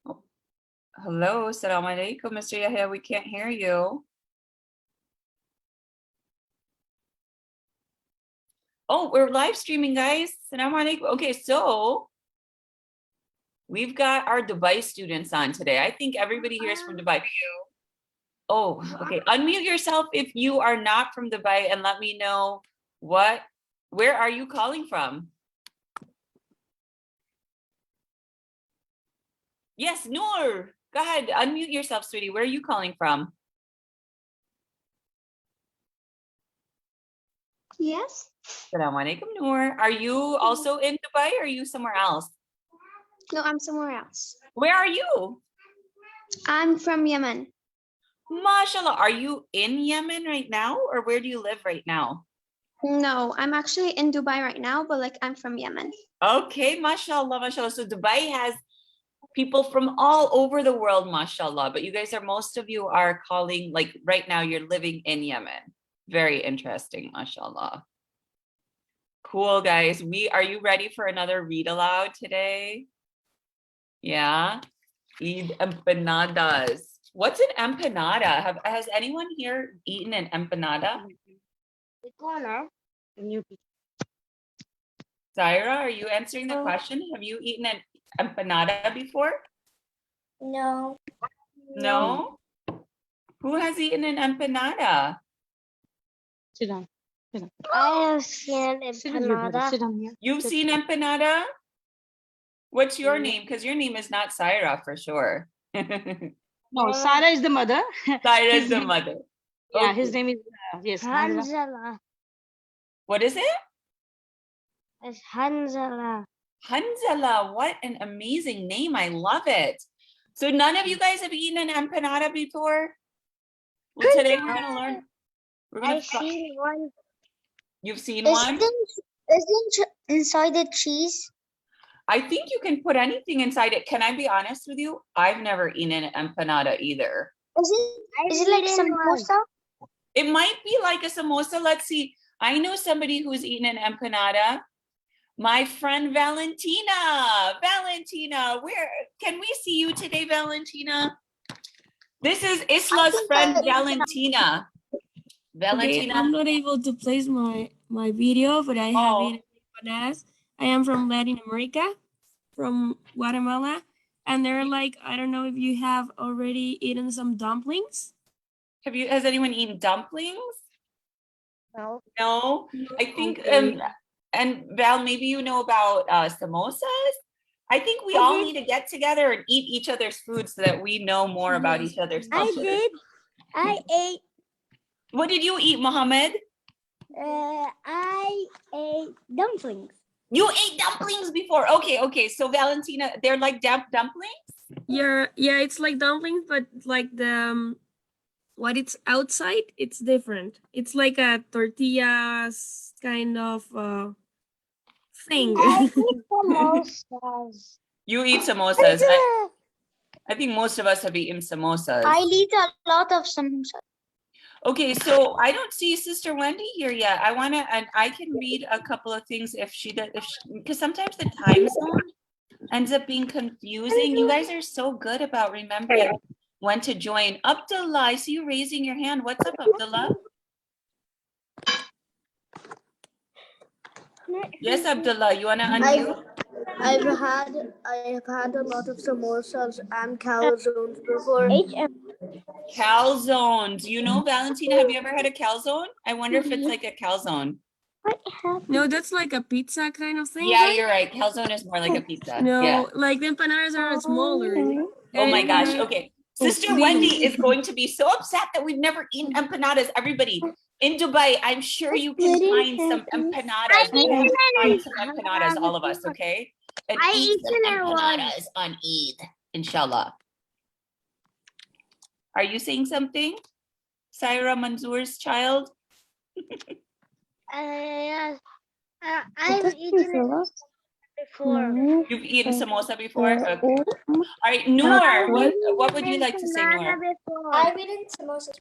Oh, hello, assalamu alaikum, Mr. Yahya. We can't hear you. Oh, we're live streaming, guys. Assalamu alaikum. Okay, so we've got our Dubai students on today. I think everybody here is from Dubai. Oh, okay. Unmute yourself if you are not from Dubai and let me know where are you calling from? Yes, Noor. Go ahead, unmute yourself, sweetie. Where are you calling from? Yes. Assalamu alaikum, Noor. Are you also in Dubai or are you somewhere else? No, I'm somewhere else. Where are you? I'm from Yemen. MashaAllah. Are you in Yemen right now or where do you live right now? No, I'm actually in Dubai right now, but like I'm from Yemen. Okay, mashallah, mashallah. So Dubai has people from all over the world, mashallah. But you guys most of you are calling, like right now you're living in Yemen. Very interesting, mashallah. Cool, guys. Are you ready for another read aloud today? Yeah. Eid Empanadas. What's an empanada? Has anyone here eaten an empanada? Zaira, are you answering the question? Have you eaten an empanada before? No. No? Who has eaten an empanada? Sit down. Sit down. I have seen an Sit with your brother. Sit empanada. down here. You've seen empanada? What's your name? Because your name is not Zaira for sure. No, Sarah is the mother. Zaira is His the name- mother. Yeah, Okay. his name is yes. Hanzala. Hanzala. What is it? It's Hanzala. Hanzala. What an amazing name. I love it. So none of you guys have eaten an empanada before? Well, today we're going to learn. We're going I've seen one. You've seen one? Isn't inside the cheese? I think you can put anything inside it. Can I be honest with you? I've never eaten an empanada either. Is it like samosa? It might be like a samosa. Let's see. I know somebody who's eaten an empanada. My friend Valentina. Valentina, where can we see you today, Valentina? This is Isla's friend Valentina. Valentina. Okay, I'm not able to place my video, but I have eaten empanadas. I am from Latin America, from Guatemala, and they're like, I don't know if you have already eaten some dumplings. Has anyone eaten dumplings? No. No. I think Okay. and Val, maybe you know about samosas. I think we all need to get together and eat each other's food so that we know more about each other's cultures. I ate. What did you eat, Mohammed? I ate dumplings. You ate dumplings before. Okay. So Valentina, they're like dumplings? Yeah, it's like dumplings, but like the what it's outside, it's different. It's like a tortillas kind of thing. I eat samosas. You eat samosas. I think most of us have eaten samosas. I eat a lot of samosas. Okay, so I don't see Sister Wendy here yet. And I can read a couple of things if she does, because sometimes the time zone ends up being confusing. You guys are so good about remembering when to join. Abdullah, I see you raising your hand. What's up, Abdullah? Yes, Abdullah, you wanna unmute? I have had a lot of samosas and calzones before. Calzones. You know, Valentina, have you ever had a calzone? I wonder if it's like a calzone. No, that's like a pizza kind of thing. Yeah, right? you're right. Calzone is more like a pizza. No, Yeah. like the empanadas are smaller. Oh my And gosh. they're Okay. Sister big. Wendy is going to be so upset that we've never eaten empanadas. Everybody in Dubai, I'm sure you can find some empanadas. We have to find some empanadas, all of us, okay? And eat some empanadas on Eid, inshallah. Are you saying something? Saira Manzoor's child? I've eaten it before. You've eaten samosa before? Okay. All right, Noor, what would you like to say, Noor? I've eaten samosas.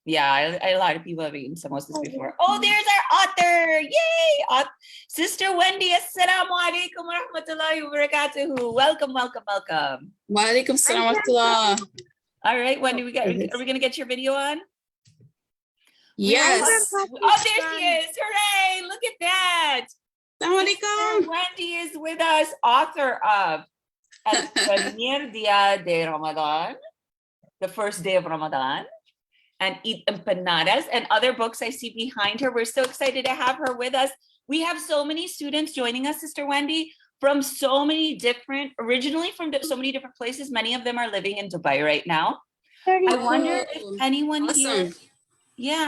Yeah, a lot of people have eaten samosas before. Oh, there's our author. Yay! Sister Wendy, assalamu alaikum wa rahmatullahi wa barakatuhu. Welcome, welcome, welcome. Wa alaikum salam wa rahmatullah. All right, Wendy, are we going to get your video on? Yes. Oh, there she is. Hooray. Look at that. Assalamu Sister alaikum. Wendy is with us, author of El primer día de Ramadan, the first day of Ramadan, and Eid Empanadas, and other books I see behind her. We're so excited to have her with us. We have so many students joining us, Sister Wendy, from so many different, originally from so many different places. Many of them are living in Dubai right now. I wonder if anyone here,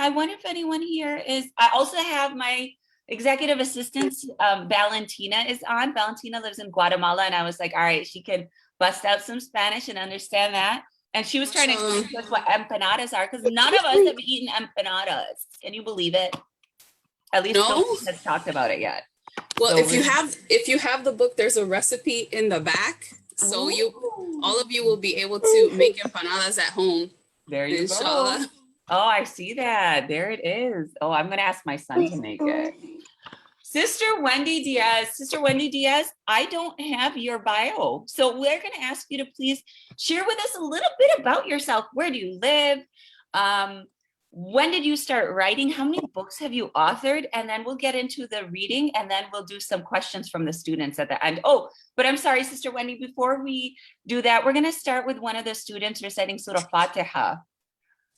I wonder if anyone here is, I also have my executive assistant, Valentina is on. Valentina lives in Guatemala, and I was like, all right, she can bust out some Spanish and understand that. And she was trying to explain to us what empanadas are, because none of us have eaten empanadas. Can you believe it? At least no one has talked about it yet. Well, So if you have the book, there's a recipe in the back. So all of you will be able to make empanadas at home. There you inshallah. go. Oh, I see that. There it is. Oh, I'm going to ask my son to make it. Sister Wendy Díaz, I don't have your bio. So we're going to ask you to please share with us a little bit about yourself. Where do you live? When did you start writing? How many books have you authored? And then we'll get into the reading, and then we'll do some questions from the students at the end. Oh, but I'm sorry, Sister Wendy, before we do that, we're going to start with one of the students reciting Surah Fatiha.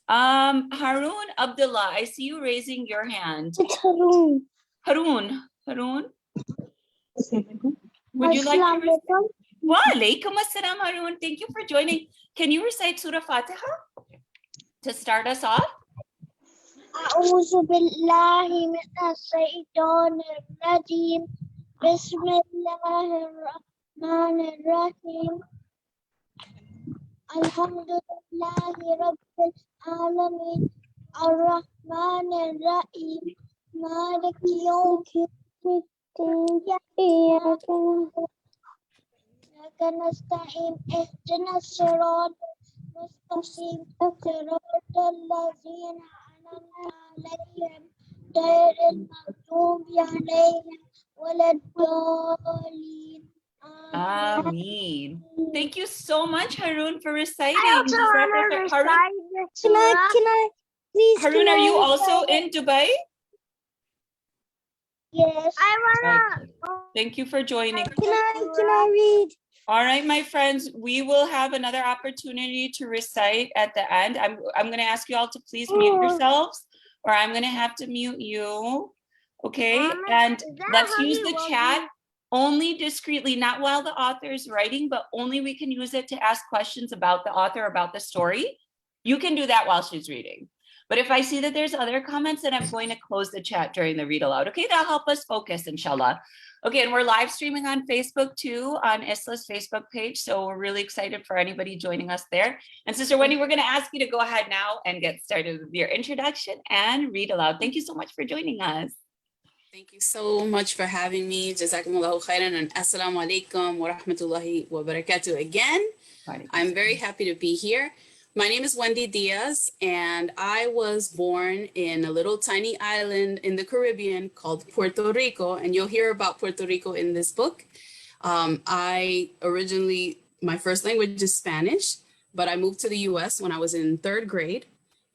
Harun Abdullah, I see you raising your hand. It's Harun. Harun, would you like to? Wa alaikum assalam, Harun. Thank you for joining. Can you recite Surah Fatiha to start us off? أعوذ بالله من الشيطان الرجيم بسم الله الرحمن الرحيم الحمد لله رب العالمين الرحمن الرحيم مالك يوم الدين إياك نستعين اهدنا الصراط المستقيم صراط الذين عليهم غير المغضوب عليهم ولا الضالين. Ameen. Thank you so much, Harun, for reciting. I also want to recite the surah. Can I please? Harun, are you also in Dubai? Yes. I wanna. Thank you for joining. Can I read? All right, my friends, we will have another opportunity to recite at the end. I'm going to ask you all to please mute yourselves, or I'm going to have to mute you. Okay, and let's use the chat only discreetly, not while the author is writing, but only we can use it to ask questions about the author, about the story. You can do that while she's reading. But if I see that there's other comments, then I'm going to close the chat during the read aloud. Okay, that'll help us focus, inshallah. Okay, and we're live streaming on Facebook too, on ISLA's Facebook page. So we're really excited for anybody joining us there. And Sister Wendy, we're going to ask you to go ahead now and get started with your introduction and read aloud. Thank you so much for joining us. Thank you so much for having me. Jazakumullahu khairan, and assalamu alaikum wa rahmatullahi wa barakatuh again. I'm very happy to be here. My name is Wendy Díaz, and I was born in a little tiny island in the Caribbean called Puerto Rico, and you'll hear about Puerto Rico in this book. My first language is Spanish, but I moved to the US when I was in 3rd grade,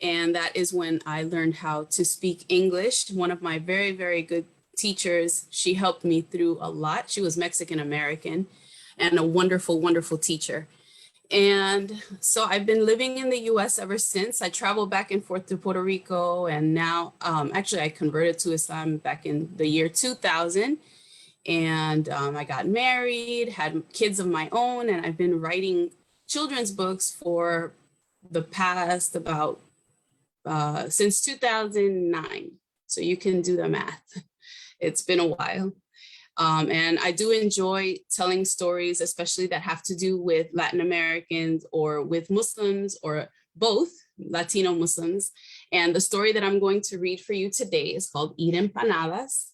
and that is when I learned how to speak English. One of my very, very good teachers, she helped me through a lot. She was Mexican American and a wonderful, wonderful teacher. And so I've been living in the US ever since. I traveled back and forth to Puerto Rico, and now actually I converted to Islam back in the year 2000. And I got married, had kids of my own, and I've been writing children's books for the past about since 2009. So you can do the math. It's been a while. And I do enjoy telling stories, especially that have to do with Latin Americans or with Muslims or both Latino Muslims. And the story that I'm going to read for you today is called Eid Empanadas.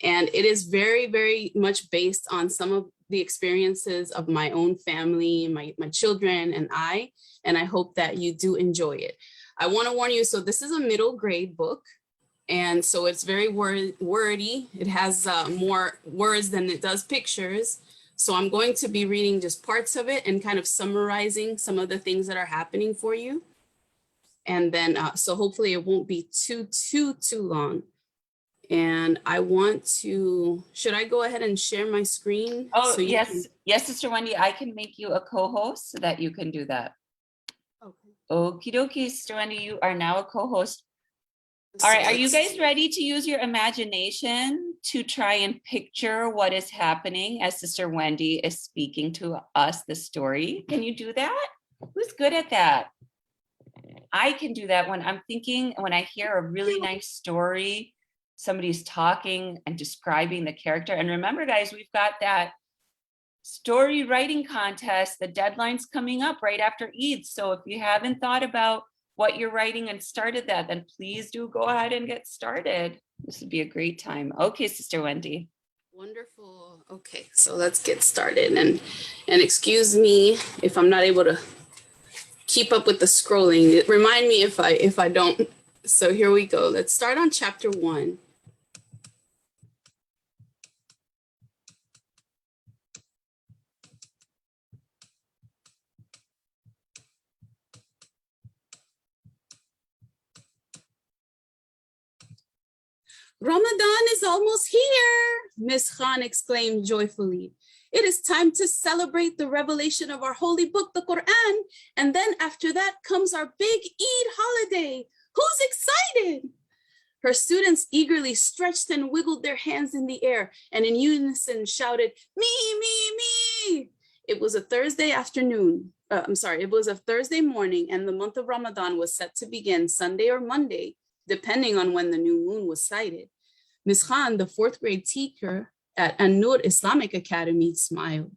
And it is very, very much based on some of the experiences of my own family, my children and I hope that you do enjoy it. I want to warn you, so this is a middle grade book. And so it's very wordy. It has more words than it does pictures. So I'm going to be reading just parts of it and kind of summarizing some of the things that are happening for you. And then, so hopefully it won't be too long. And I want to, should I go ahead and share my screen? Oh, so yes. Yes, Sister Wendy, I can make you a co-host so that you can do that. Okay. Okie dokie, Sister Wendy, you are now a co-host. All right, are you guys ready to use your imagination to try and picture what is happening as Sister Wendy is speaking to us the story? Can you do that? Who's good at that? I can do that when I'm thinking, when I hear a really nice story, somebody's talking and describing the character. And remember, guys, we've got that story writing contest. The deadline's coming up right after Eid. So if you haven't thought about what you're writing and started that, then please do go ahead and get started. This would be a great time. Okay, Sister Wendy. Wonderful. Okay, so let's get started. And excuse me if I'm not able to keep up with the scrolling. Remind me if I don't. So here we go. Let's start on chapter 1. Ramadan is almost here, Miss Khan exclaimed joyfully. It is time to celebrate the revelation of our holy book, the Quran. And then after that comes our big Eid holiday. Who's excited? Her students eagerly stretched and wiggled their hands in the air and in unison shouted, me, me, me. It was a Thursday afternoon. It was a Thursday morning, and the month of Ramadan was set to begin Sunday or Monday, depending on when the new moon was sighted. Ms. Khan, the 4th grade teacher at An-Nur Islamic Academy, smiled.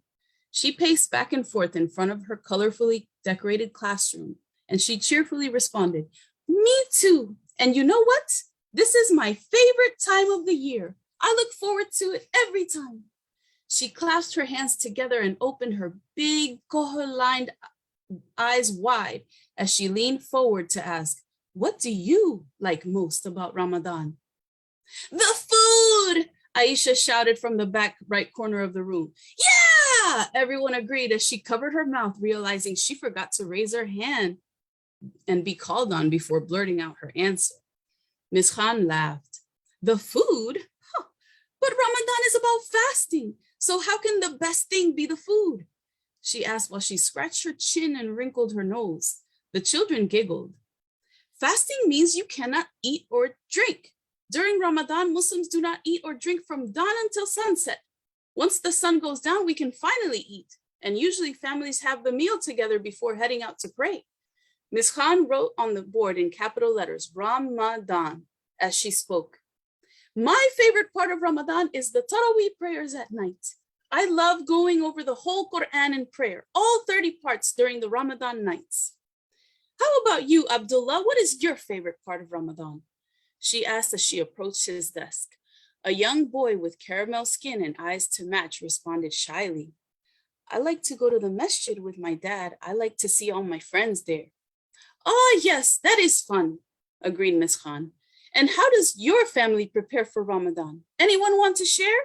She paced back and forth in front of her colorfully decorated classroom, and she cheerfully responded, me too. And you know what? This is my favorite time of the year. I look forward to it every time. She clasped her hands together and opened her big kohl-lined eyes wide as she leaned forward to ask, what do you like most about Ramadan? The food, Aisha shouted from the back right corner of the room. Yeah, everyone agreed as she covered her mouth, realizing she forgot to raise her hand and be called on before blurting out her answer. Ms. Khan laughed. The food? Huh. But Ramadan is about fasting, so how can the best thing be the food? She asked while she scratched her chin and wrinkled her nose. The children giggled. Fasting means you cannot eat or drink. During Ramadan, Muslims do not eat or drink from dawn until sunset. Once the sun goes down, we can finally eat. And usually families have the meal together before heading out to pray. Ms. Khan wrote on the board in capital letters, Ramadan, as she spoke. My favorite part of Ramadan is the Taraweeh prayers at night. I love going over the whole Quran in prayer, all 30 parts during the Ramadan nights. How about you, Abdullah? What is your favorite part of Ramadan? She asked as she approached his desk. A young boy with caramel skin and eyes to match responded shyly. I like to go to the masjid with my dad. I like to see all my friends there. Oh, yes, that is fun, agreed Ms. Khan. And how does your family prepare for Ramadan? Anyone want to share?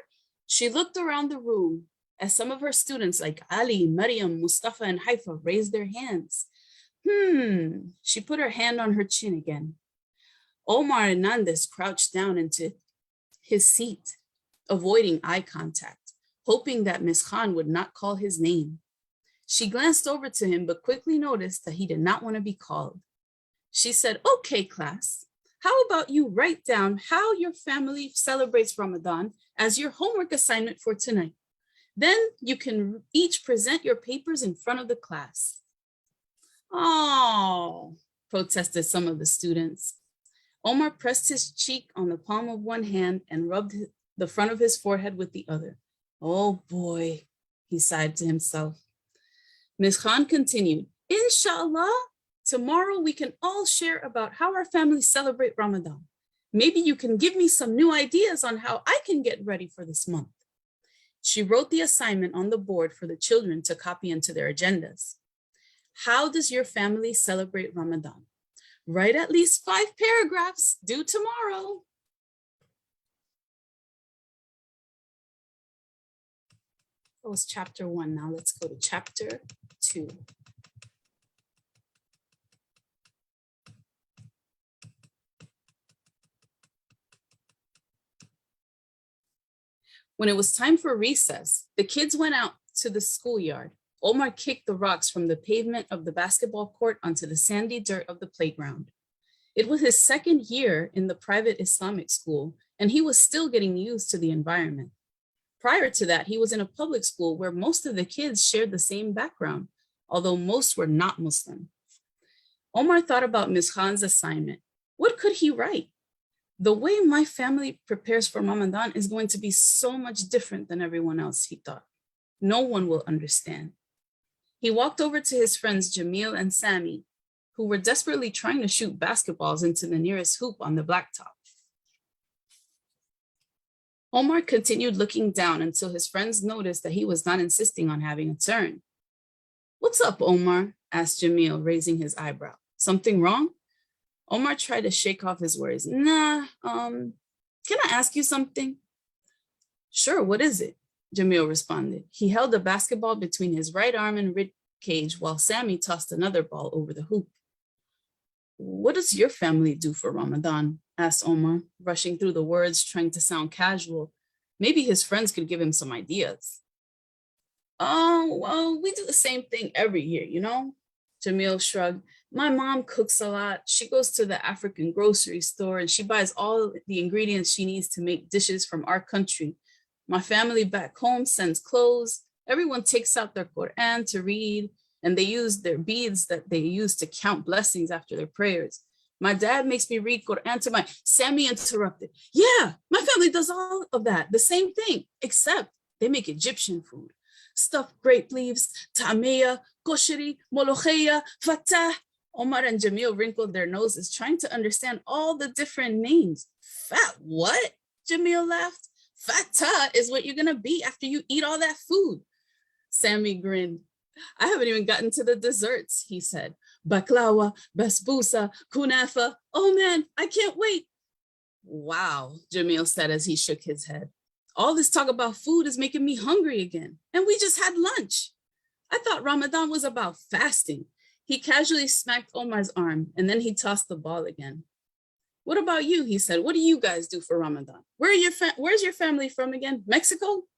She looked around the room as some of her students like Ali, Maryam, Mustafa, and Haifa raised their hands. She put her hand on her chin again. Omar Hernandez crouched down into his seat, avoiding eye contact, hoping that Ms. Khan would not call his name. She glanced over to him, but quickly noticed that he did not want to be called. She said, okay, class, how about you write down how your family celebrates Ramadan as your homework assignment for tonight? Then you can each present your papers in front of the class. Oh, protested some of the students. Omar pressed his cheek on the palm of one hand and rubbed the front of his forehead with the other. Oh boy, he sighed to himself. Ms. Khan continued, Inshallah, tomorrow we can all share about how our families celebrate Ramadan. Maybe you can give me some new ideas on how I can get ready for this month. She wrote the assignment on the board for the children to copy into their agendas. How does your family celebrate Ramadan? Write at least 5 paragraphs due tomorrow. That was chapter 1. Now let's go to chapter 2. When it was time for recess, the kids went out to the schoolyard. Omar kicked the rocks from the pavement of the basketball court onto the sandy dirt of the playground. It was his 2nd year in the private Islamic school, and he was still getting used to the environment. Prior to that, he was in a public school where most of the kids shared the same background, although most were not Muslim. Omar thought about Ms. Khan's assignment. What could he write? The way my family prepares for Ramadan is going to be so much different than everyone else, he thought. No one will understand. He walked over to his friends Jamil and Sammy, who were desperately trying to shoot basketballs into the nearest hoop on the blacktop. Omar continued looking down until his friends noticed that he was not insisting on having a turn. "What's up, Omar?" asked Jamil, raising his eyebrow. "Something wrong?" Omar tried to shake off his worries. "Nah, can I ask you something?" "Sure, what is it?" Jamil responded. He held a basketball between his right arm and rib cage while Sammy tossed another ball over the hoop. "What does your family do for Ramadan?" asked Omar, rushing through the words, trying to sound casual. Maybe his friends could give him some ideas. "Oh, well, we do the same thing every year, you know?" Jamil shrugged. "My mom cooks a lot. She goes to the African grocery store and she buys all the ingredients she needs to make dishes from our country. My family back home sends clothes. Everyone takes out their Quran to read, and they use their beads that they use to count blessings after their prayers. My dad makes me read Quran to my..." Sammy interrupted. "Yeah, my family does all of that, the same thing, except they make Egyptian food. Stuffed grape leaves, tamia, kosheri, molocheya, fatah." Omar and Jamil wrinkled their noses, trying to understand all the different names. "Fat what?" Jamil laughed. "Fatah is what you're gonna be after you eat all that food." Sammy grinned. "I haven't even gotten to the desserts," he said. "Baklawa, basbousa, kunafa. Oh man, I can't wait." "Wow," Jamil said as he shook his head. "All this talk about food is making me hungry again. And we just had lunch. I thought Ramadan was about fasting." He casually smacked Omar's arm, and then he tossed the ball again. "What about you?" he said. "What do you guys do for Ramadan? Where's your family from again? Mexico?"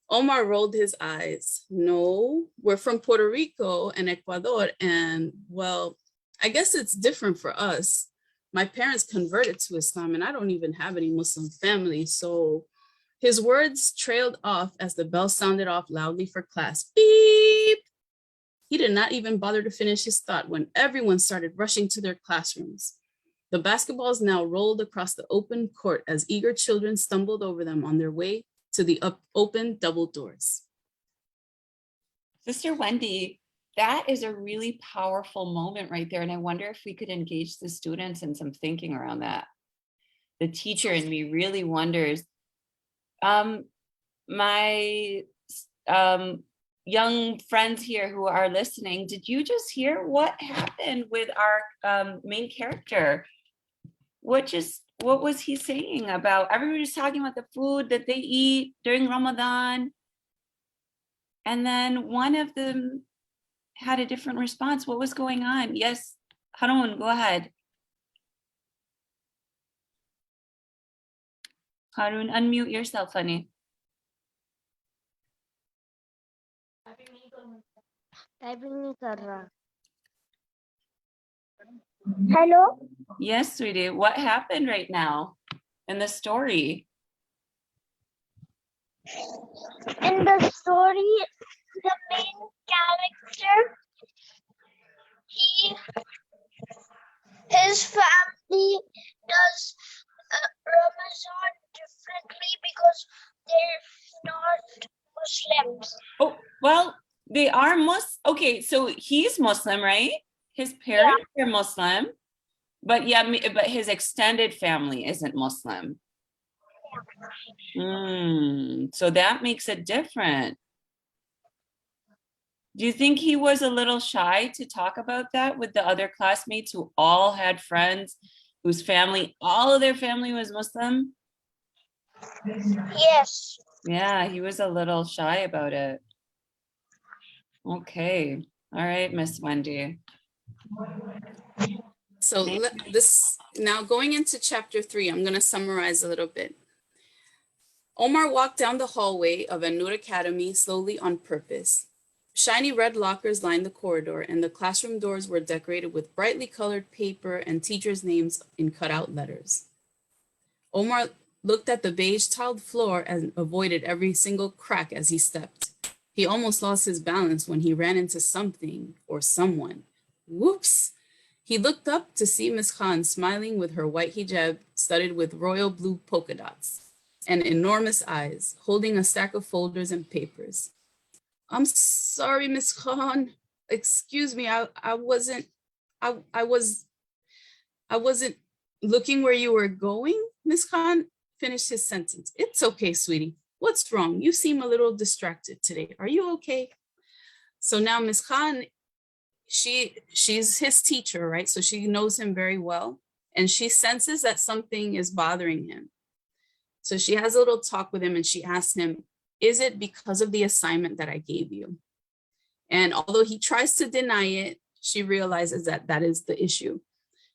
Omar rolled his eyes. "No, we're from Puerto Rico and Ecuador, and well, I guess it's different for us. My parents converted to Islam, and I don't even have any Muslim family, so..." His words trailed off as the bell sounded off loudly for class. Beep! He did not even bother to finish his thought when everyone started rushing to their classrooms. The basketballs now rolled across the open court as eager children stumbled over them on their way to the open double doors. Sister Wendy, that is a really powerful moment right there. And I wonder if we could engage the students in some thinking around that. The teacher in me really wonders, my young friends here who are listening, did you just hear what happened with our main character? What was he saying about, everybody was talking about the food that they eat during Ramadan. And then one of them had a different response. What was going on? Yes, Harun, go ahead. Harun, unmute yourself, honey. Hello? Yes, sweetie. What happened right now in the story? In the story, the main character, his family does Ramadan differently because they're not Muslims. Oh, well, they are Muslim. Okay, so he's Muslim, right? His parents are Muslim, but yeah, but his extended family isn't Muslim. So that makes it different. Do you think he was a little shy to talk about that with the other classmates who all had friends whose family, all of their family was Muslim? Yes. Yeah, he was a little shy about it. Okay. All right, Miss Wendy. So this now going into chapter 3, I'm going to summarize a little bit. Omar walked down the hallway of An-Nur Academy slowly on purpose. Shiny red lockers lined the corridor, and the classroom doors were decorated with brightly colored paper and teachers' names in cutout letters. Omar looked at the beige tiled floor and avoided every single crack as he stepped. He almost lost his balance when he ran into something or someone. Whoops! He looked up to see Miss Khan smiling with her white hijab studded with royal blue polka dots and enormous eyes, holding a stack of folders and papers. I'm sorry, Miss Khan. Excuse me, I wasn't looking where you were going. Miss Khan finished his sentence. It's okay, sweetie. What's wrong? You seem a little distracted today. Are you okay? So now Miss Khan, she's his teacher, right? So she knows him very well, and she senses that something is bothering him. So she has a little talk with him and she asks him, is it because of the assignment that I gave you? And although he tries to deny it, she realizes that that is the issue.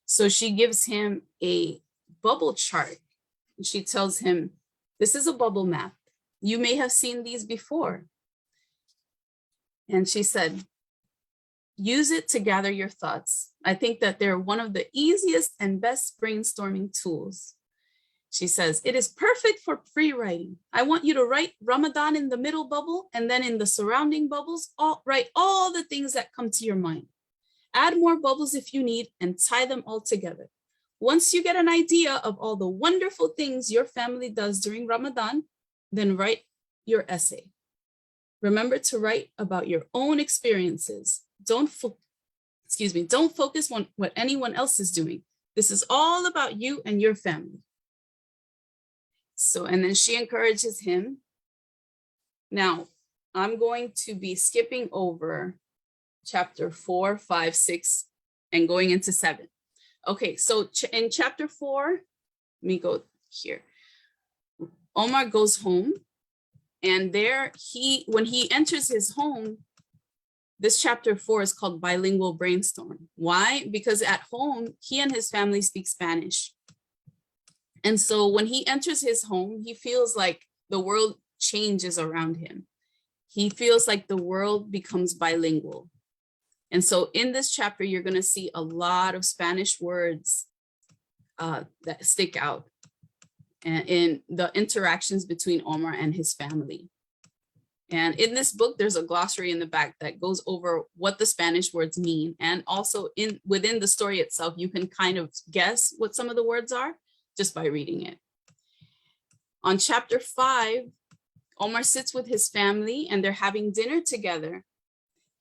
So she gives him a bubble chart. She tells him, this is a bubble map. You may have seen these before. And she said, use it to gather your thoughts. I think that they're one of the easiest and best brainstorming tools. She says, it is perfect for free writing. I want you to write Ramadan in the middle bubble, and then in the surrounding bubbles, write all the things that come to your mind. Add more bubbles if you need and tie them all together. Once you get an idea of all the wonderful things your family does during Ramadan, then write your essay. Remember to write about your own experiences. Don't focus on what anyone else is doing. This is all about you and your family. So, and then she encourages him. Now, I'm going to be skipping over chapter 4, 5, 6, and going into 7. Okay, so in chapter 4, let me go here. Omar goes home, and there when he enters his home, this chapter 4 is called Bilingual Brainstorm. Why? Because at home, he and his family speak Spanish. And so when he enters his home, he feels like the world changes around him. He feels like the world becomes bilingual. And so in this chapter, you're going to see a lot of Spanish words that stick out in the interactions between Omar and his family. And in this book, there's a glossary in the back that goes over what the Spanish words mean. And also within the story itself, you can kind of guess what some of the words are just by reading it. On chapter 5, Omar sits with his family and they're having dinner together.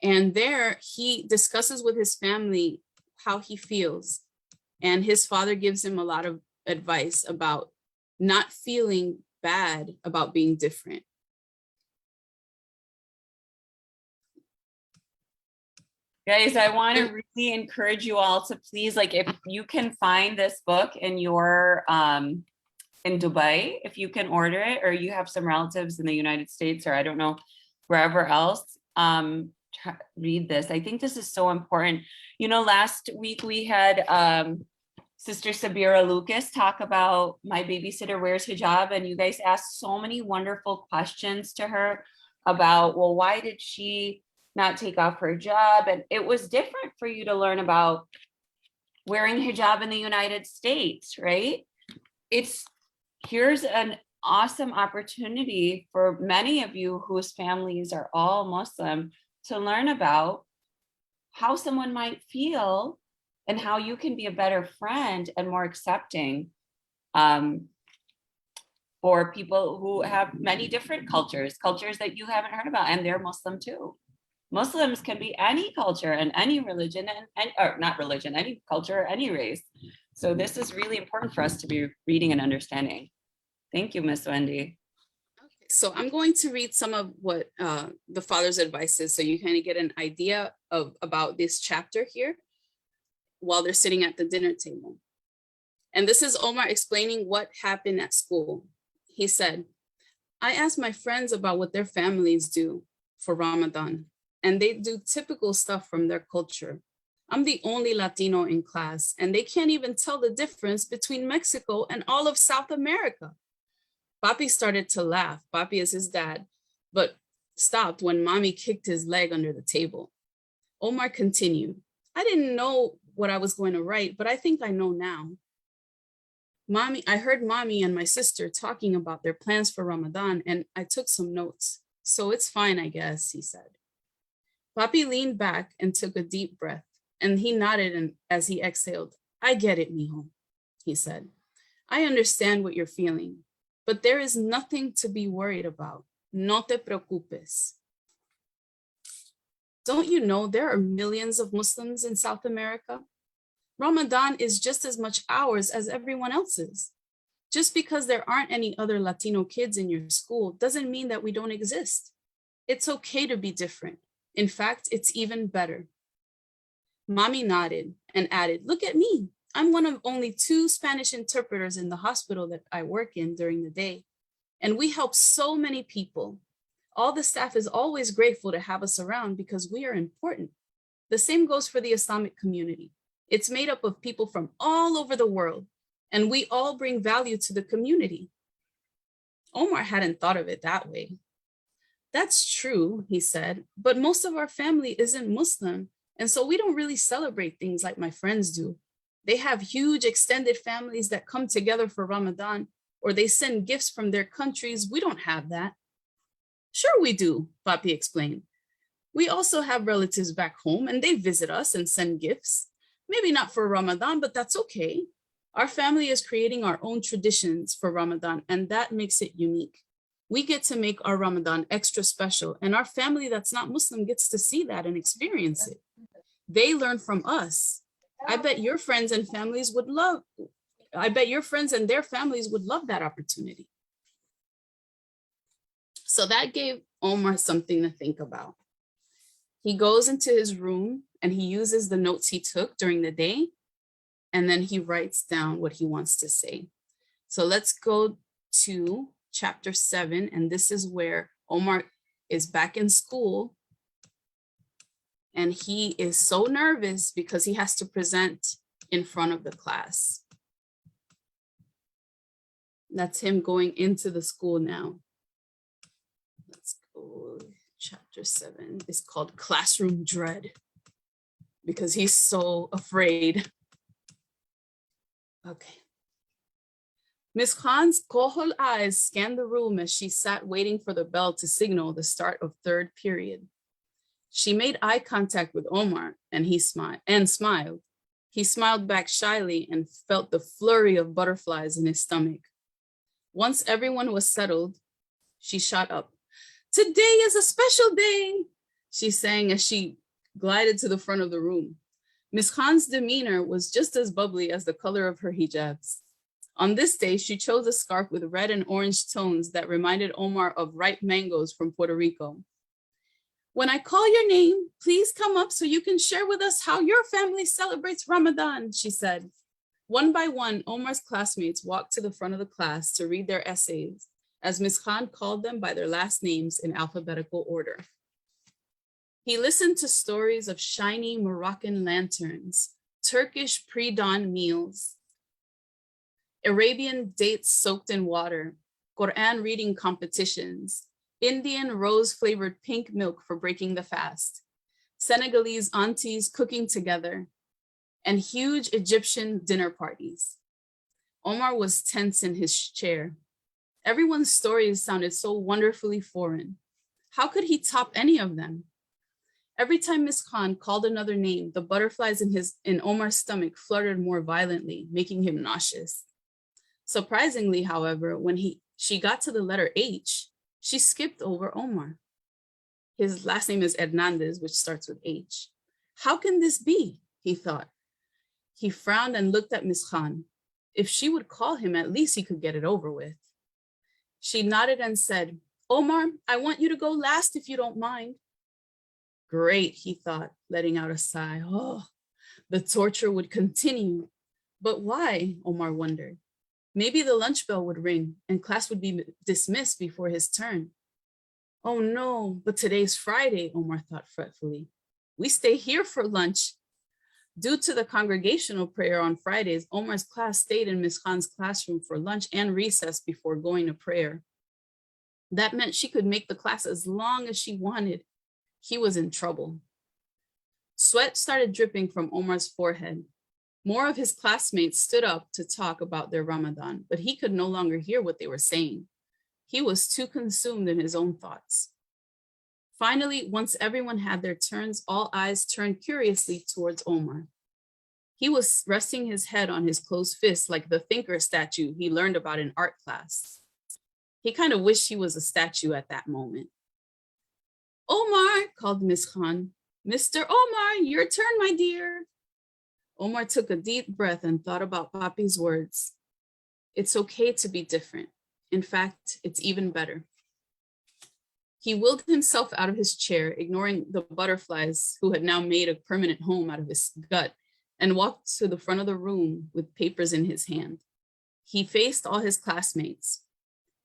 And there he discusses with his family how he feels. And his father gives him a lot of advice about not feeling bad about being different. Guys, I want to really encourage you all to please, like, if you can find this book in your in Dubai, if you can order it, or you have some relatives in the United States, or I don't know, wherever else, read this. I think this is so important. You know, last week we had Sister Sabira Lucas talk about My Babysitter Wears Hijab, and you guys asked so many wonderful questions to her about, well, why did she not take off her hijab? And it was different for you to learn about wearing hijab in the United States, right? Here's an awesome opportunity for many of you whose families are all Muslim to learn about how someone might feel and how you can be a better friend and more accepting for people who have many different cultures that you haven't heard about, and they're Muslim too. Muslims can be any culture and any religion, or not religion, any culture, any race. So this is really important for us to be reading and understanding. Thank you, Miss Wendy. Okay, So I'm going to read some of what the father's advice is, so you kind of get an idea of about this chapter here while they're sitting at the dinner table. And this is Omar explaining what happened at school. He said, I asked my friends about what their families do for Ramadan, and they do typical stuff from their culture. I'm the only Latino in class, and they can't even tell the difference between Mexico and all of South America. Papi started to laugh. Papi is his dad, but stopped when Mommy kicked his leg under the table. Omar continued, I didn't know what I was going to write, but I think I know now. I heard Mommy and my sister talking about their plans for Ramadan, and I took some notes. So it's fine, I guess, he said. Papi leaned back and took a deep breath, and he nodded as he exhaled. I get it, mijo, he said. I understand what you're feeling, but there is nothing to be worried about. No te preocupes. Don't you know there are millions of Muslims in South America? Ramadan is just as much ours as everyone else's. Just because there aren't any other Latino kids in your school doesn't mean that we don't exist. It's okay to be different. In fact, it's even better. Mommy nodded and added, look at me. I'm one of only 2 Spanish interpreters in the hospital that I work in during the day. And we help so many people. All the staff is always grateful to have us around because we are important. The same goes for the Islamic community. It's made up of people from all over the world, and we all bring value to the community. Omar hadn't thought of it that way. That's true, he said, but most of our family isn't Muslim, and so we don't really celebrate things like my friends do. They have huge extended families that come together for Ramadan, or they send gifts from their countries. We don't have that. Sure we do, Papi explained. We also have relatives back home, and they visit us and send gifts. Maybe not for Ramadan, but that's okay. Our family is creating our own traditions for Ramadan, and that makes it unique. We get to make our Ramadan extra special, and our family that's not Muslim gets to see that and experience it. They learn from us. I bet your friends and their families would love that opportunity. So that gave Omar something to think about. He goes into his room and he uses the notes he took during the day, and then he writes down what he wants to say. So let's go to chapter 7, and this is where Omar is back in school, and he is so nervous because he has to present in front of the class. That's him going into the school now. Let's go. Chapter 7 is called Classroom Dread because he's so afraid. Okay. Miss Khan's kohol eyes scanned the room as she sat waiting for the bell to signal the start of 3rd period. She made eye contact with Omar and he smiled. He smiled back shyly and felt the flurry of butterflies in his stomach. Once everyone was settled, she shot up. Today is a special day, she sang as she glided to the front of the room. Miss Khan's demeanor was just as bubbly as the color of her hijabs. On this day, she chose a scarf with red and orange tones that reminded Omar of ripe mangoes from Puerto Rico. When I call your name, please come up so you can share with us how your family celebrates Ramadan, she said. One by one, Omar's classmates walked to the front of the class to read their essays, as Miss Khan called them by their last names in alphabetical order. He listened to stories of shiny Moroccan lanterns, Turkish pre-dawn meals, Arabian dates soaked in water, Quran reading competitions, Indian rose-flavored pink milk for breaking the fast, Senegalese aunties cooking together, and huge Egyptian dinner parties. Omar was tense in his chair. Everyone's stories sounded so wonderfully foreign. How could he top any of them? Every time Miss Khan called another name, the butterflies in Omar's stomach fluttered more violently, making him nauseous. Surprisingly, however, when she got to the letter H, she skipped over Omar. His last name is Hernandez, which starts with H. How can this be? He thought. He frowned and looked at Miss Khan. If she would call him, at least he could get it over with. She nodded and said, Omar, I want you to go last if you don't mind. Great, he thought, letting out a sigh. Oh, the torture would continue. But why? Omar wondered. Maybe the lunch bell would ring and class would be dismissed before his turn. Oh no, but today's Friday, Omar thought fretfully. We stay here for lunch. Due to the congregational prayer on Fridays, Omar's class stayed in Ms. Khan's classroom for lunch and recess before going to prayer. That meant she could make the class as long as she wanted. He was in trouble. Sweat started dripping from Omar's forehead. More of his classmates stood up to talk about their Ramadan, but he could no longer hear what they were saying. He was too consumed in his own thoughts. Finally, once everyone had their turns, all eyes turned curiously towards Omar. He was resting his head on his closed fist like the thinker statue he learned about in art class. He kind of wished he was a statue at that moment. Omar, called Miss Khan. Mr. Omar, your turn, my dear. Omar took a deep breath and thought about Papi's words. It's okay to be different. In fact, it's even better. He willed himself out of his chair, ignoring the butterflies who had now made a permanent home out of his gut, and walked to the front of the room with papers in his hand. He faced all his classmates.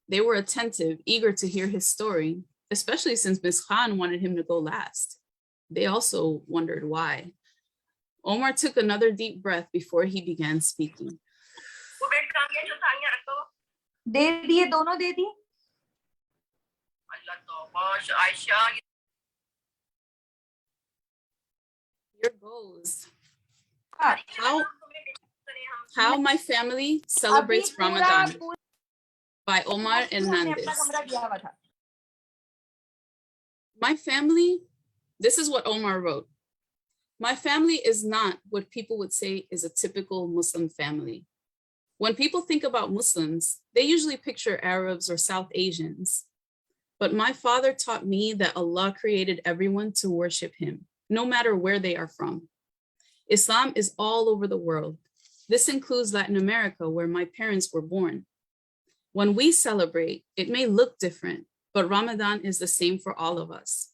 They were attentive, eager to hear his story, especially since Ms. Khan wanted him to go last. They also wondered why. Omar took another deep breath before he began speaking. Here goes. How my family celebrates Ramadan by Omar Hernandez. My family, this is what Omar wrote. My family is not what people would say is a typical Muslim family. When people think about Muslims, they usually picture Arabs or South Asians. But my father taught me that Allah created everyone to worship him, no matter where they are from. Islam is all over the world. This includes Latin America, where my parents were born. When we celebrate, it may look different, but Ramadan is the same for all of us.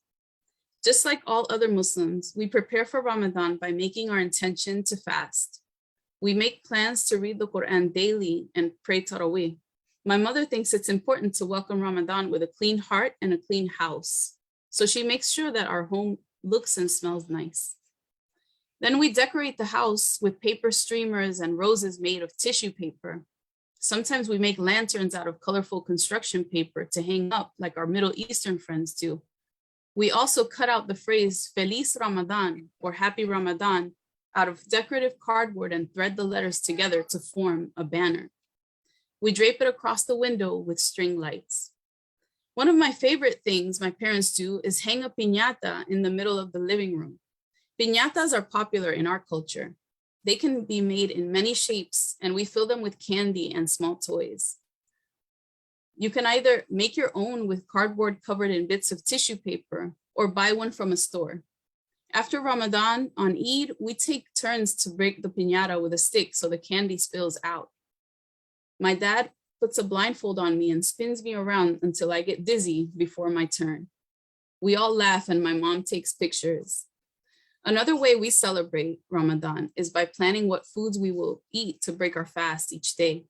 Just like all other Muslims, we prepare for Ramadan by making our intention to fast. We make plans to read the Quran daily and pray Taraweeh. My mother thinks it's important to welcome Ramadan with a clean heart and a clean house. So she makes sure that our home looks and smells nice. Then we decorate the house with paper streamers and roses made of tissue paper. Sometimes we make lanterns out of colorful construction paper to hang up like our Middle Eastern friends do. We also cut out the phrase Feliz Ramadan or Happy Ramadan out of decorative cardboard and thread the letters together to form a banner. We drape it across the window with string lights. One of my favorite things my parents do is hang a piñata in the middle of the living room. Piñatas are popular in our culture. They can be made in many shapes, and we fill them with candy and small toys. You can either make your own with cardboard covered in bits of tissue paper or buy one from a store. After Ramadan, on Eid, we take turns to break the piñata with a stick so the candy spills out. My dad puts a blindfold on me and spins me around until I get dizzy before my turn. We all laugh and my mom takes pictures. Another way we celebrate Ramadan is by planning what foods we will eat to break our fast each day.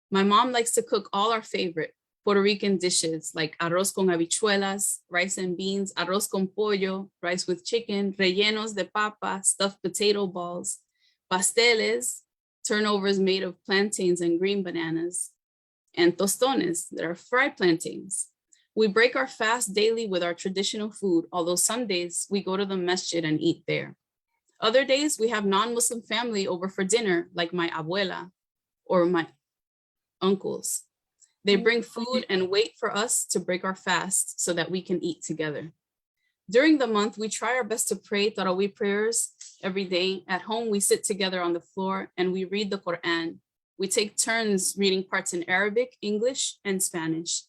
My mom likes to cook all our favorite Puerto Rican dishes like arroz con habichuelas, rice and beans, arroz con pollo, rice with chicken, rellenos de papa, stuffed potato balls, pasteles, turnovers made of plantains and green bananas, and tostones that are fried plantains. We break our fast daily with our traditional food, although some days we go to the masjid and eat there. Other days we have non-Muslim family over for dinner, like my abuela or my uncles. They bring food and wait for us to break our fast so that we can eat together. During the month, we try our best to pray Taraweeh prayers every day. At home, we sit together on the floor and we read the Quran. We take turns reading parts in Arabic, English, and Spanish.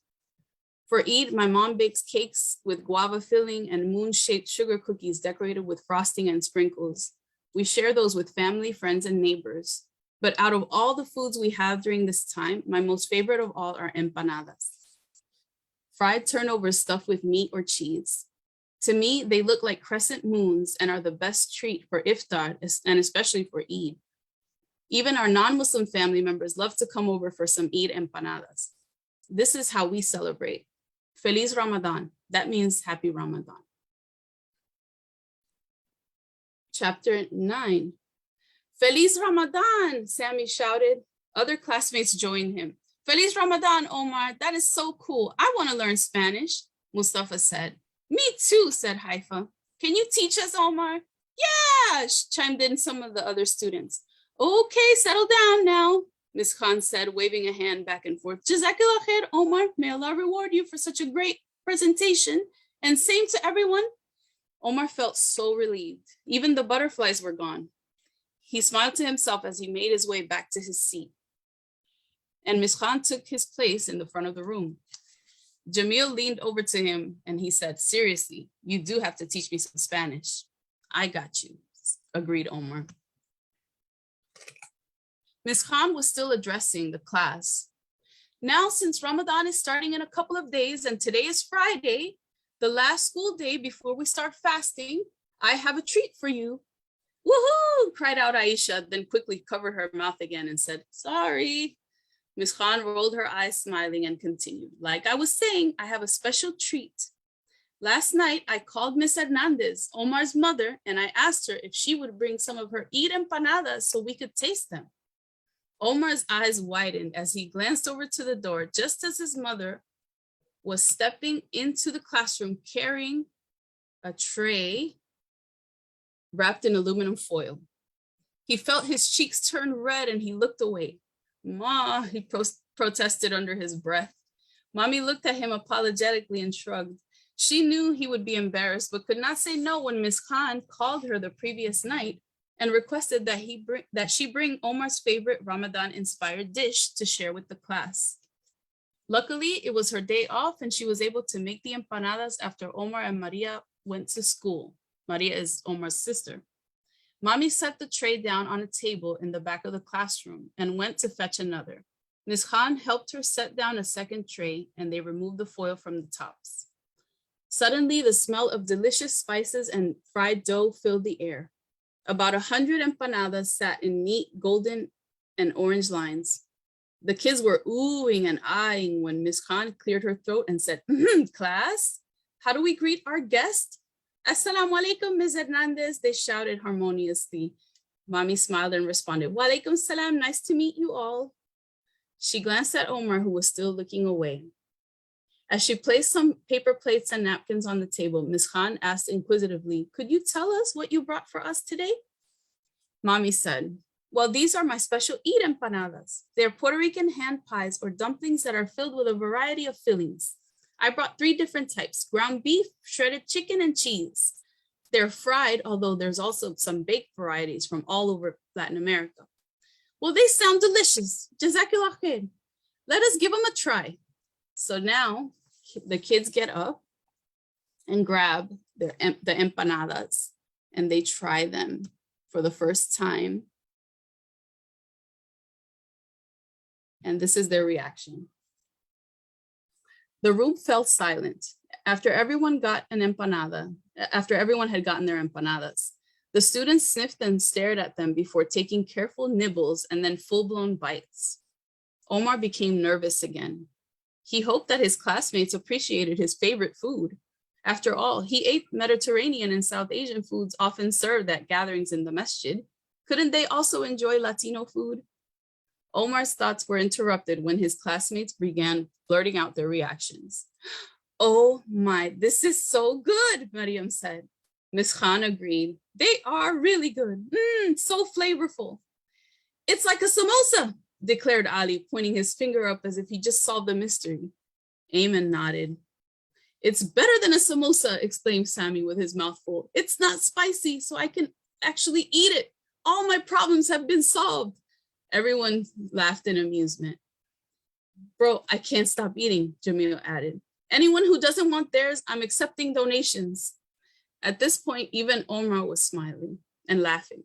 For Eid, my mom bakes cakes with guava filling and moon-shaped sugar cookies decorated with frosting and sprinkles. We share those with family, friends, and neighbors. But out of all the foods we have during this time, my most favorite of all are empanadas. fried turnovers stuffed with meat or cheese. To me, they look like crescent moons and are the best treat for iftar and especially for Eid. Even our non-Muslim family members love to come over for some Eid empanadas. This is how we celebrate. Feliz Ramadan. That means happy Ramadan. Chapter 9. Feliz Ramadan, Sammy shouted. Other classmates joined him. Feliz Ramadan, Omar. That is so cool. I want to learn Spanish, Mustafa said. Me too, said Haifa. Can you teach us, Omar? Yeah, chimed in some of the other students. Okay, settle down now, Miss Khan said, waving a hand back and forth. Jazakallah khair, Omar. May Allah reward you for such a great presentation. And same to everyone. Omar felt so relieved. Even the butterflies were gone. He smiled to himself as he made his way back to his seat. And Miss Khan took his place in the front of the room. Jamil leaned over to him and he said, seriously, you do have to teach me some Spanish. I got you, agreed Omar. Miss Khan was still addressing the class. Now, since Ramadan is starting in a couple of days and today is Friday, the last school day before we start fasting, I have a treat for you. Woohoo! Cried out Aisha, then quickly covered her mouth again and said, sorry. Miss Khan rolled her eyes smiling and continued. Like I was saying, I have a special treat. Last night, I called Miss Hernandez, Omar's mother, and I asked her if she would bring some of her Eid empanadas so we could taste them. Omar's eyes widened as he glanced over to the door just as his mother was stepping into the classroom carrying a tray wrapped in aluminum foil. He felt his cheeks turn red and he looked away. Ma, he protested under his breath. Mommy looked at him apologetically and shrugged. She knew he would be embarrassed, but could not say no when Miss Khan called her the previous night and requested that she bring Omar's favorite Ramadan-inspired dish to share with the class. Luckily, it was her day off and she was able to make the empanadas after Omar and Maria went to school. Maria is Omar's sister. Mommy set the tray down on a table in the back of the classroom and went to fetch another. Ms. Khan helped her set down a second tray and they removed the foil from the tops. Suddenly, the smell of delicious spices and fried dough filled the air. About 100 empanadas sat in neat golden and orange lines. The kids were oohing and eyeing when Ms. Khan cleared her throat and said, class, how do we greet our guest? Assalamu alaikum, Ms. Hernandez, they shouted harmoniously. Mommy smiled and responded, wa alaikum salam, nice to meet you all. She glanced at Omar, who was still looking away. As she placed some paper plates and napkins on the table, Ms. Khan asked inquisitively, could you tell us what you brought for us today? Mommy said, well, these are my special Eid empanadas. They're Puerto Rican hand pies or dumplings that are filled with a variety of fillings. I brought 3 different types, ground beef, shredded chicken, and cheese. They're fried, although there's also some baked varieties from all over Latin America. Well, they sound delicious. Jazakallah khair. Let us give them a try. So now the kids get up and grab the empanadas and they try them for the first time. And this is their reaction. The room fell silent. After everyone had gotten their empanadas, the students sniffed and stared at them before taking careful nibbles and then full-blown bites. Omar became nervous again. He hoped that his classmates appreciated his favorite food. After all, he ate Mediterranean and South Asian foods often served at gatherings in the masjid. Couldn't they also enjoy Latino food? Omar's thoughts were interrupted when his classmates began blurting out their reactions. Oh my, this is so good, Mariam said. Miss Khan agreed. They are really good. So flavorful. It's like a samosa, declared Ali, pointing his finger up as if he just solved the mystery. Ayman nodded. It's better than a samosa, exclaimed Sammy with his mouth full. It's not spicy, so I can actually eat it. All my problems have been solved. Everyone laughed in amusement. Bro, I can't stop eating, Jamil added. Anyone who doesn't want theirs, I'm accepting donations. At this point, even Omar was smiling and laughing.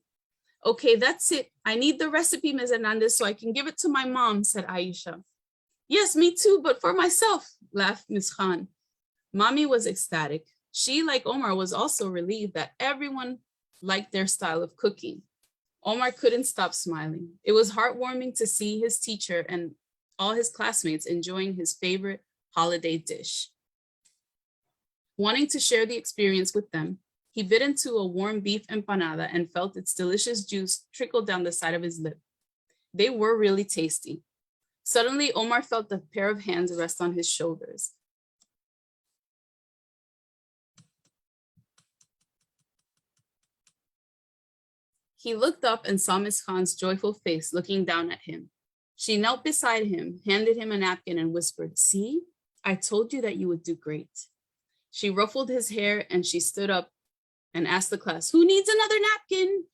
Okay, that's it. I need the recipe, Ms. Hernandez, so I can give it to my mom, said Aisha. Yes, me too, but for myself, laughed Miss Khan. Mommy was ecstatic. She, like Omar, was also relieved that everyone liked their style of cooking. Omar couldn't stop smiling. It was heartwarming to see his teacher and all his classmates enjoying his favorite holiday dish. Wanting to share the experience with them, he bit into a warm beef empanada and felt its delicious juice trickle down the side of his lip. They were really tasty. Suddenly, Omar felt a pair of hands rest on his shoulders. He looked up and saw Miss Khan's joyful face looking down at him. She knelt beside him, handed him a napkin and whispered, "See, I told you that you would do great." She ruffled his hair and she stood up and asked the class, "Who needs another napkin?"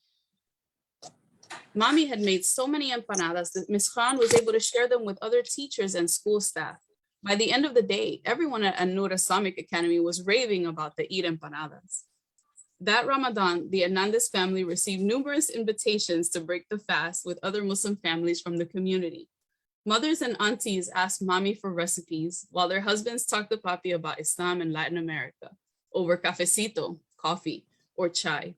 Mommy had made so many empanadas that Miss Khan was able to share them with other teachers and school staff. By the end of the day, everyone at An-Nur Islamic Academy was raving about the Eid Empanadas. That Ramadan, the Hernandez family received numerous invitations to break the fast with other Muslim families from the community. Mothers and aunties asked Mommy for recipes, while their husbands talked to Papi about Islam and Latin America over cafecito, coffee, or chai.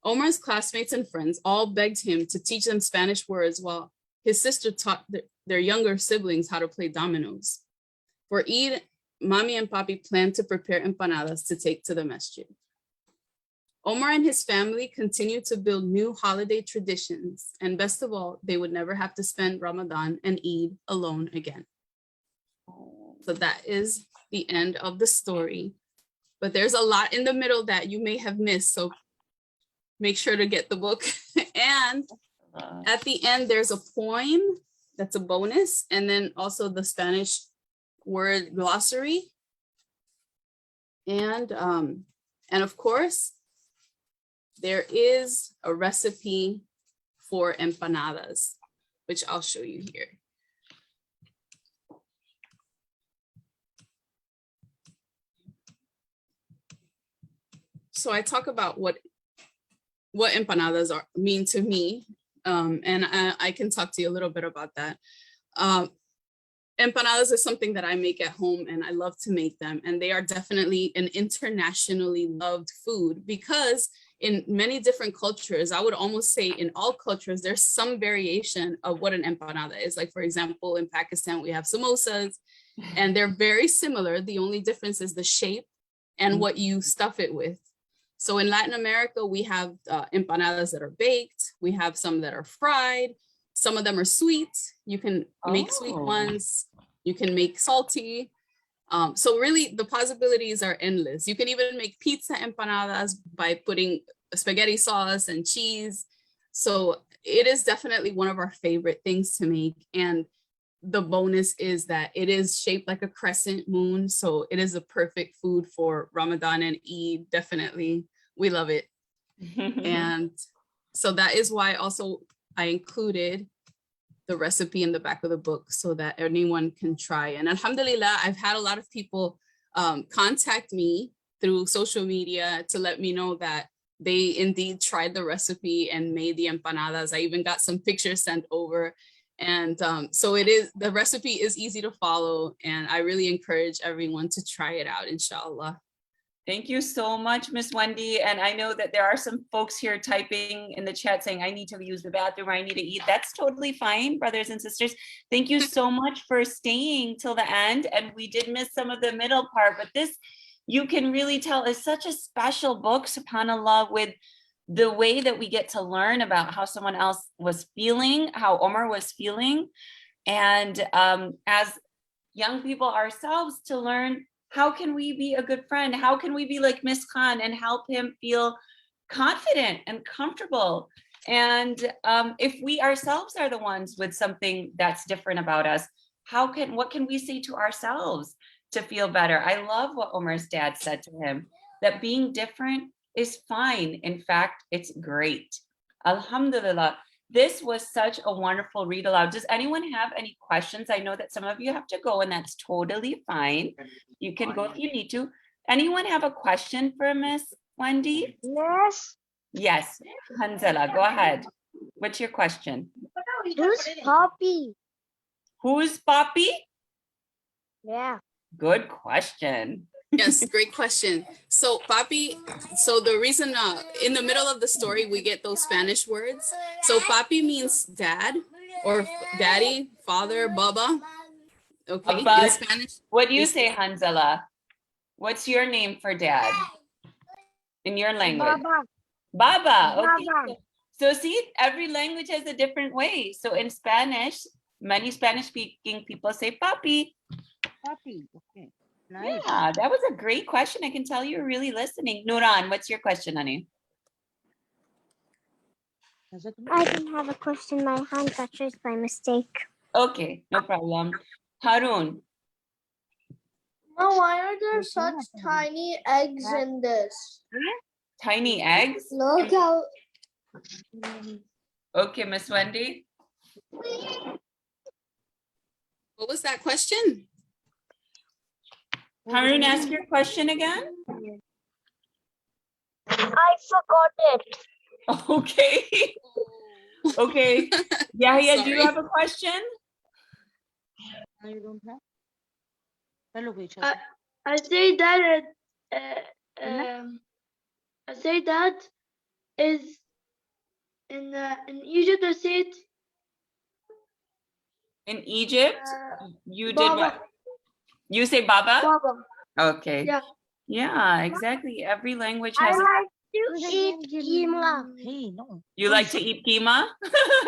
Omar's classmates and friends all begged him to teach them Spanish words, while his sister taught their younger siblings how to play dominoes. For Eid, Mommy and Papi planned to prepare empanadas to take to the masjid. Omar and his family continued to build new holiday traditions, and best of all, they would never have to spend Ramadan and Eid alone again. So that is the end of the story. But there's a lot in the middle that you may have missed, so make sure to get the book. And at the end, there's a poem that's a bonus, and then also the Spanish word glossary. And of course, there is a recipe for empanadas, which I'll show you here. So I talk about what empanadas mean to me, and I can talk to you a little bit about that. Empanadas is something that I make at home, and I love to make them, and they are definitely an internationally loved food because in many different cultures, I would almost say in all cultures, there's some variation of what an empanada is. Like, for example, in Pakistan, we have samosas, and they're very similar. The only difference is the shape and what you stuff it with. So in Latin America, we have empanadas that are baked. We have some that are fried. Some of them are sweet. You can make sweet ones. You can make salty. So really the possibilities are endless. You can even make pizza empanadas by putting spaghetti sauce and cheese. So it is definitely one of our favorite things to make. And the bonus is that it is shaped like a crescent moon. So it is a perfect food for Ramadan and Eid. Definitely. We love it. And so that is why also I included the recipe in the back of the book so that anyone can try. And alhamdulillah, I've had a lot of people contact me through social media to let me know that they indeed tried the recipe and made the empanadas. I even got some pictures sent over. And so the recipe is easy to follow, and I really encourage everyone to try it out, inshallah. Thank you so much, Miss Wendy. And I know that there are some folks here typing in the chat saying, I need to use the bathroom or I need to eat. That's totally fine, brothers and sisters. Thank you so much for staying till the end. And we did miss some of the middle part, but this, you can really tell, is such a special book, subhanAllah, with the way that we get to learn about how someone else was feeling, how Omar was feeling. And as young people ourselves, to learn, how can we be a good friend? How can we be like Miss Khan and help him feel confident and comfortable? And if we ourselves are the ones with something that's different about us, what can we say to ourselves to feel better? I love what Omar's dad said to him, that being different is fine. In fact, it's great. Alhamdulillah. This was such a wonderful read aloud. Does anyone have any questions? I know that some of you have to go, and that's totally fine. You can go if you need to. Anyone have a question for Miss Wendy? Yes. Yes, Hanzala, go ahead. What's your question? Who's Poppy? Who's Poppy? Yeah. Good question. Yes, great question. So, papi, so the reason in the middle of the story we get those Spanish words. So, papi means dad or daddy, father, baba. Okay, in But Spanish. what do you say, Hanzala? What's your name for dad in your language? Baba. Okay. Baba. So see, every language has a different way. So in Spanish, many Spanish speaking people say papi. Papi. Okay. Nice. Yeah, that was a great question. I can tell you're really listening. Nuran, what's your question, honey? I didn't have a question. My hand got raised by mistake. Okay, no problem. Harun, Oh, why are there such tiny eggs in this? tiny eggs? Look how. Okay, Miss Wendy. What was that question? Harun, ask your question again. I forgot it. Okay. Okay. Yahya, do you Sorry. have a question? No, you don't have? Hello, Rachel. I say that I say that is in Egypt. I say it. In Egypt, you did Baba. what? You say Baba? Baba. Okay. Yeah. Yeah, exactly. Every language I has. like to eat keema. Hey, no. You like to eat keema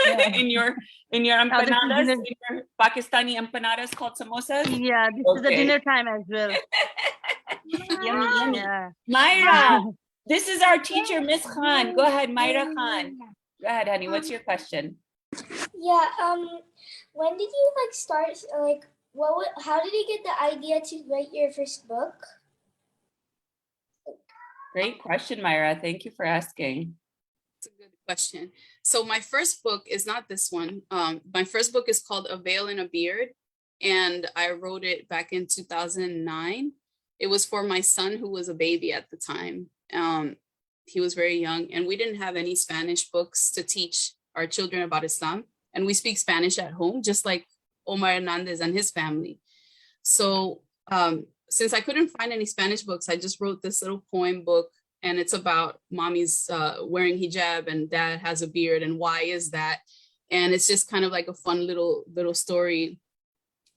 Yeah. in your Now this is empanadas, dinner. in your Pakistani empanadas called samosas? Yeah, this is the Okay. dinner time as well. Yummy, yummy. Yeah. Myra, this is our teacher, Miss Khan. Go ahead, Myra Khan. Go ahead, honey. What's your question? Yeah, when did you like start, like how did you get the idea to write your first book? Great question, Myra. Thank you for asking. That's a good question. So my first book is not this one. My first book is called A Veil and a Beard, and I wrote it back in 2009. It was for my son who was a baby at the time. He was very young, and we didn't have any Spanish books to teach our children about Islam. And we speak Spanish at home, just like Omar Hernandez and his family. So since I couldn't find any Spanish books, I just wrote this little poem book, and it's about mommy's wearing hijab and dad has a beard, and why is that? And it's just kind of like a fun little story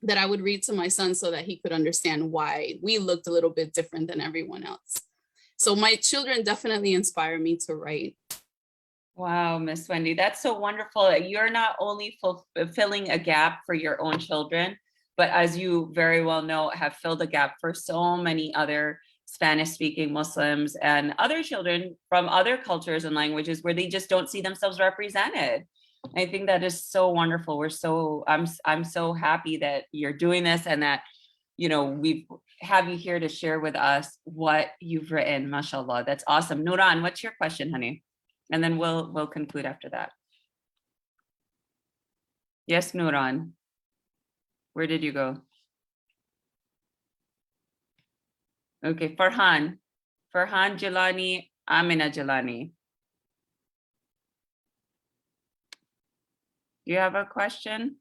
that I would read to my son so that he could understand why we looked a little bit different than everyone else. So my children definitely inspire me to write. Wow, Miss Wendy, that's so wonderful. You're not only fulfilling a gap for your own children, but as you very well know, have filled a gap for so many other Spanish-speaking Muslims and other children from other cultures and languages where they just don't see themselves represented. I think that is so wonderful. I'm so happy that you're doing this and that, you know, we have you here to share with us what you've written. MashaAllah, that's awesome. Nuran, what's your question, honey? And then we'll conclude after that. Yes, Nuran. Where did you go? Okay, Farhan Jilani, Amina Jilani. Do you have a question?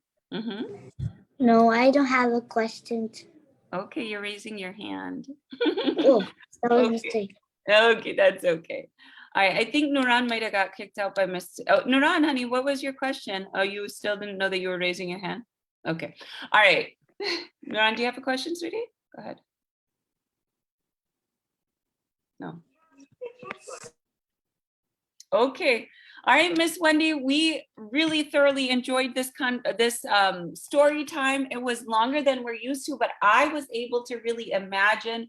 No, I don't have a question. Okay, you're raising your hand. Oh, that was a mistake. Okay, that's okay. All right, I think Nuran might have got kicked out by Miss. Oh, Nuran, honey, what was your question? Oh, you still didn't know that you were raising your hand? Okay. All right. Nuran, do you have a question, sweetie? Go ahead. No. Okay. All right, Miss Wendy, we really thoroughly enjoyed this story time. It was longer than we're used to, but I was able to really imagine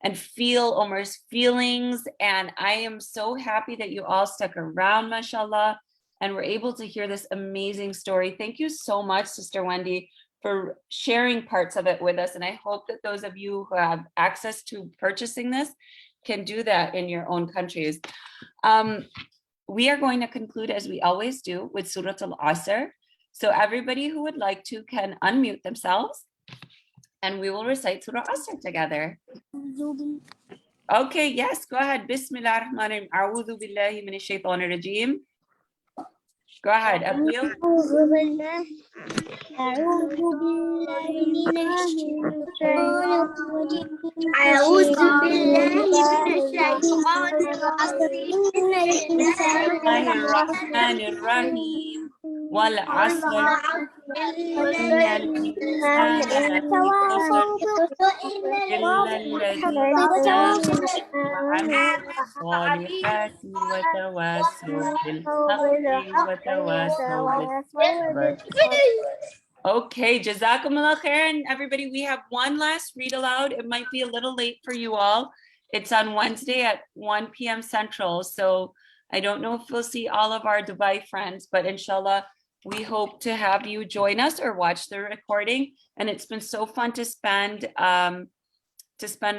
and feel Omar's feelings. And I am so happy that you all stuck around, mashallah, and were able to hear this amazing story. Thank you so much, Sister Wendy, for sharing parts of it with us. And I hope that those of you who have access to purchasing this can do that in your own countries. We are going to conclude, as we always do, with Surah Al-Asr. So everybody who would like to can unmute themselves and we will recite Surah Asr together. Okay, yes, go ahead. Bismillah ar-Rahman ar-Rahim. A'udhu billahi minash shaitanir rajim. Go ahead, Abil. Bismillahirrahmanirrahim. Wal asr. Innal insana lafi khusr. إلا الذين آمنوا وعملوا الصالحات وتواصوا بالحق وتواصوا بالصبر. Okay, Jazakumullah khairan, everybody. We have one last read aloud. It might be a little late for you all. It's on Wednesday at 1 p.m. Central. So I don't know if we'll see all of our Dubai friends, but inshallah, we hope to have you join us or watch the recording. And it's been so fun to spend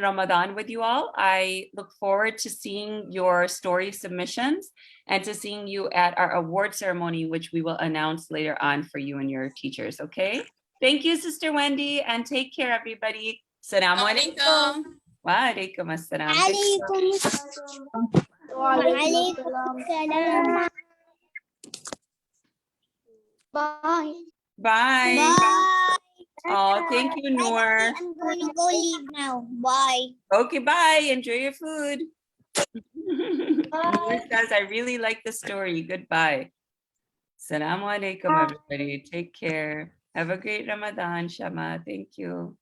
Ramadan with you all. I look forward to seeing your story submissions and to seeing you at our award ceremony, which we will announce later on for you and your teachers, okay? Thank you, Sister Wendy, and take care, everybody. Assalamu alaikum. Wa alaikum assalam. Bye. Bye. Oh, thank you, Noor. I'm going to go leave now. Bye. Okay, bye. Enjoy your food. Noor says, I really like the story. Goodbye. Assalamu alaikum, everybody. Take care. Have a great Ramadan, Shama. Thank you.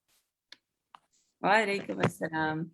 Wa alaikum assalam.